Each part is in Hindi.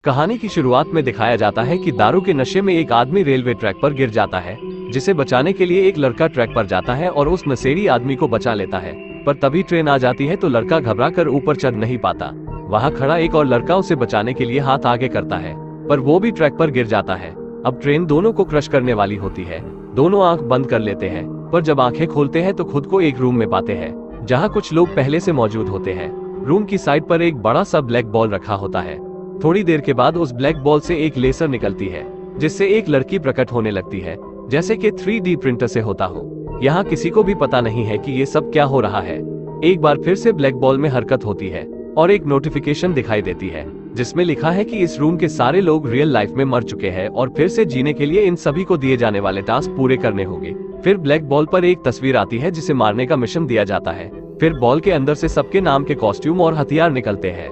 कहानी की शुरुआत में दिखाया जाता है कि दारू के नशे में एक आदमी रेलवे ट्रैक पर गिर जाता है, जिसे बचाने के लिए एक लड़का ट्रैक पर जाता है और उस नशेड़ी आदमी को बचा लेता है। पर तभी ट्रेन आ जाती है तो लड़का घबराकर ऊपर चढ़ नहीं पाता। वहाँ खड़ा एक और लड़का उसे बचाने के लिए हाथ आगे करता है, पर वो भी ट्रैक पर गिर जाता है। अब ट्रेन दोनों को क्रश करने वाली होती है। दोनों आंख बंद कर लेते हैं, पर जब आंखें खोलते हैं तो खुद को एक रूम में पाते हैं, जहाँ कुछ लोग पहले से मौजूद होते हैं। रूम की साइड पर एक बड़ा सा ब्लैक बॉल रखा होता है। थोड़ी देर के बाद उस ब्लैक बॉल से एक लेसर निकलती है, जिससे एक लड़की प्रकट होने लगती है, जैसे कि 3D प्रिंटर से होता हो। यहाँ किसी को भी पता नहीं है कि ये सब क्या हो रहा है। एक बार फिर से ब्लैक बॉल में हरकत होती है और एक नोटिफिकेशन दिखाई देती है, जिसमें लिखा है कि इस रूम के सारे लोग रियल लाइफ में मर चुके हैं और फिर से जीने के लिए इन सभी को दिए जाने वाले टास्क पूरे करने होंगे। फिर ब्लैक बॉल पर एक तस्वीर आती है जिसे मारने का मिशन दिया जाता है। फिर बॉल के अंदर से सबके नाम के कॉस्ट्यूम और हथियार निकलते हैं।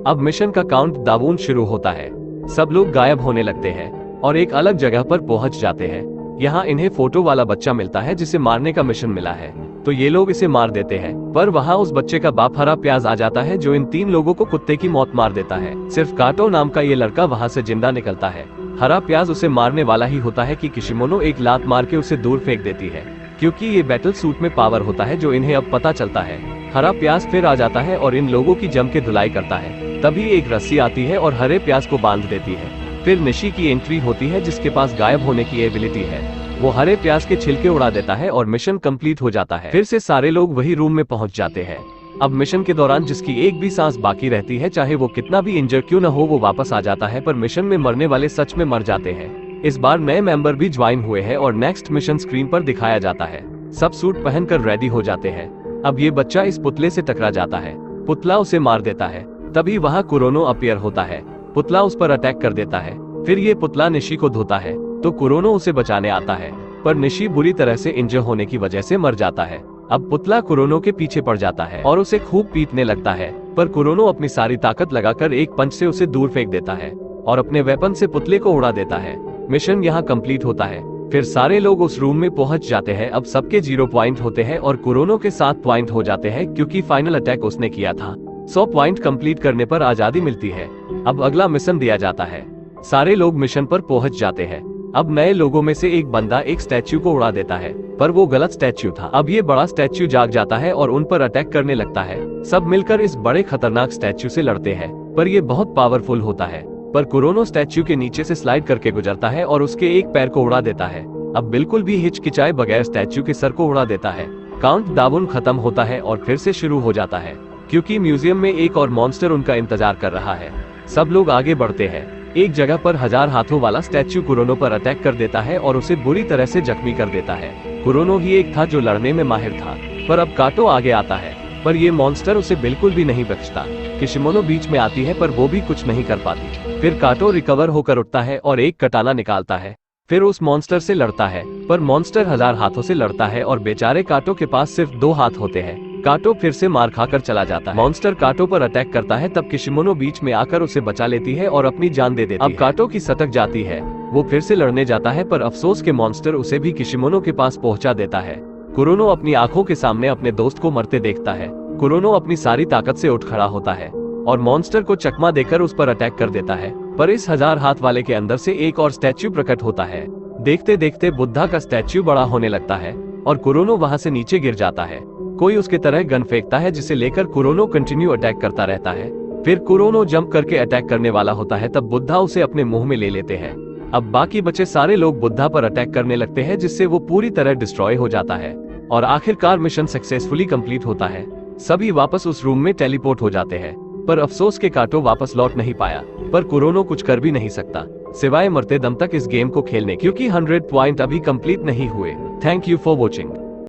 अब मिशन का काउंट डाउन शुरू होता है। सब लोग गायब होने लगते हैं और एक अलग जगह पर पहुंच जाते हैं। यहाँ इन्हें फोटो वाला बच्चा मिलता है जिसे मारने का मिशन मिला है, तो ये लोग इसे मार देते हैं। पर वहाँ उस बच्चे का बाप हरा प्याज आ जाता है, जो इन 3 लोगों को कुत्ते की मौत मार देता है। सिर्फ काटो नाम का ये लड़का वहाँ से जिंदा निकलता है। हरा प्याज उसे मारने वाला ही होता है कि किशिमोनो एक लात मार के उसे दूर फेंक देती है, क्योंकि ये बैटल सूट में पावर होता है, जो इन्हें अब पता चलता है। हरा प्याज फिर आ जाता है और इन लोगों की जम के धुलाई करता है। तभी एक रस्सी आती है और हरे प्याज को बांध देती है। फिर निशी की एंट्री होती है, जिसके पास गायब होने की एबिलिटी है। वो हरे प्याज के छिलके उड़ा देता है और मिशन कंप्लीट हो जाता है। फिर से सारे लोग वही रूम में पहुंच जाते हैं। अब मिशन के दौरान जिसकी एक भी सांस बाकी रहती है, चाहे वो कितना भी इंजर क्यों न हो, वो वापस आ जाता है। पर मिशन में मरने वाले सच में मर जाते हैं। इस बार नए मेंबर भी ज्वाइन हुए हैं और नेक्स्ट मिशन स्क्रीन पर दिखाया जाता है। सब सूट पहनकर रेडी हो जाते हैं। अब ये बच्चा इस पुतले से टकरा जाता है। पुतला उसे मार देता है। तभी वहाँ कुरोनो अपीयर होता है। पुतला उस पर अटैक कर देता है। फिर ये पुतला निशी को धोता है, तो कुरोनो उसे बचाने आता है, पर निशी बुरी तरह से इंजर होने की वजह से मर जाता है। अब पुतला कुरोनो के पीछे पड़ जाता है और उसे खूब पीटने लगता है, पर कुरोनो अपनी सारी ताकत लगाकर एक पंच से उसे दूर फेंक देता है और अपने वेपन से पुतले को उड़ा देता है। मिशन यहाँ कंप्लीट होता है। फिर सारे लोग उस रूम में पहुंच जाते हैं। अब सबके 0 पॉइंट होते हैं और कुरोनो के 7 पॉइंट हो जाते हैं, क्योंकि फाइनल अटैक उसने किया था। 100 पॉइंट कंप्लीट करने पर आजादी मिलती है। अब अगला मिशन दिया जाता है। सारे लोग मिशन पर पहुंच जाते हैं। अब नए लोगों में से एक बंदा एक स्टैच्यू को उड़ा देता है, पर वो गलत स्टैच्यू था। अब ये बड़ा स्टैच्यू जाग जाता है और उन पर अटैक करने लगता है। सब मिलकर इस बड़े खतरनाक स्टैच्यू से लड़ते हैं, पर ये बहुत पावरफुल होता है। पर कुरोनो स्टैच्यू के नीचे से स्लाइड करके गुजरता है और उसके एक पैर को उड़ा देता है। अब बिल्कुल भी हिचकिचाए बगैर स्टैच्यू के सर को उड़ा देता है। काउंट डाउन खत्म होता है और फिर से शुरू हो जाता है, क्योंकि म्यूजियम में एक और मॉन्स्टर उनका इंतजार कर रहा है। सब लोग आगे बढ़ते हैं। एक जगह पर 1000 हाथों वाला स्टैच्यू कुरोनो पर अटैक कर देता है और उसे बुरी तरह से जख्मी कर देता है। कुरोनो ही एक था जो लड़ने में माहिर था, पर अब काटो आगे आता है, पर ये मॉन्स्टर उसे बिल्कुल भी नहीं बख्शता। किशिमोनो बीच में आती है, पर वो भी कुछ नहीं कर पाती। फिर काटो रिकवर होकर उठता है और एक कटाना निकालता है। फिर उस मॉन्स्टर से लड़ता है, पर मॉन्स्टर 1000 हाथों से लड़ता है और बेचारे काटो के पास सिर्फ 2 हाथ होते हैं। काटो फिर से मार खाकर चला जाता है। मॉन्स्टर काटो पर अटैक करता है, तब किशिमोनो बीच में आकर उसे बचा लेती है और अपनी जान दे देती है। अब काटो की सटक जाती है। वो फिर से लड़ने जाता है, पर अफसोस के मॉन्स्टर उसे भी किशिमोनो के पास पहुंचा देता है। कुरोनो अपनी आंखों के सामने अपने दोस्त को मरते देखता है। कुरोनो अपनी सारी ताकत से उठ खड़ा होता है और मॉन्स्टर को चकमा देकर उस पर अटैक कर देता है, पर इस 1000 हाथ वाले के अंदर से एक और स्टैच्यू प्रकट होता है। देखते देखते बुद्धा का स्टैच्यू बड़ा होने लगता है और कुरोनो वहां से नीचे गिर जाता है। कोई उसके तरह गन फेंकता है, जिसे लेकर कुरोनो कंटिन्यू अटैक करता रहता है। फिर कुरोनो जंप करके अटैक करने वाला होता है, तब बुद्धा उसे अपने मुंह में ले लेते हैं। अब बाकी बचे सारे लोग बुद्धा पर अटैक करने लगते हैं, जिससे वो पूरी तरह डिस्ट्रॉय हो जाता है और आखिरकार मिशन सक्सेसफुली कंप्लीट होता है। सभी वापस उस रूम में टेलीपोर्ट हो जाते हैं, पर अफसोस के काटो वापस लौट नहीं पाया। पर कुरोनो कुछ कर भी नहीं सकता सिवाय मरते दम तक इस गेम को खेलने, क्योंकि 100 पॉइंट अभी कंप्लीट नहीं हुए। Thank you for watching.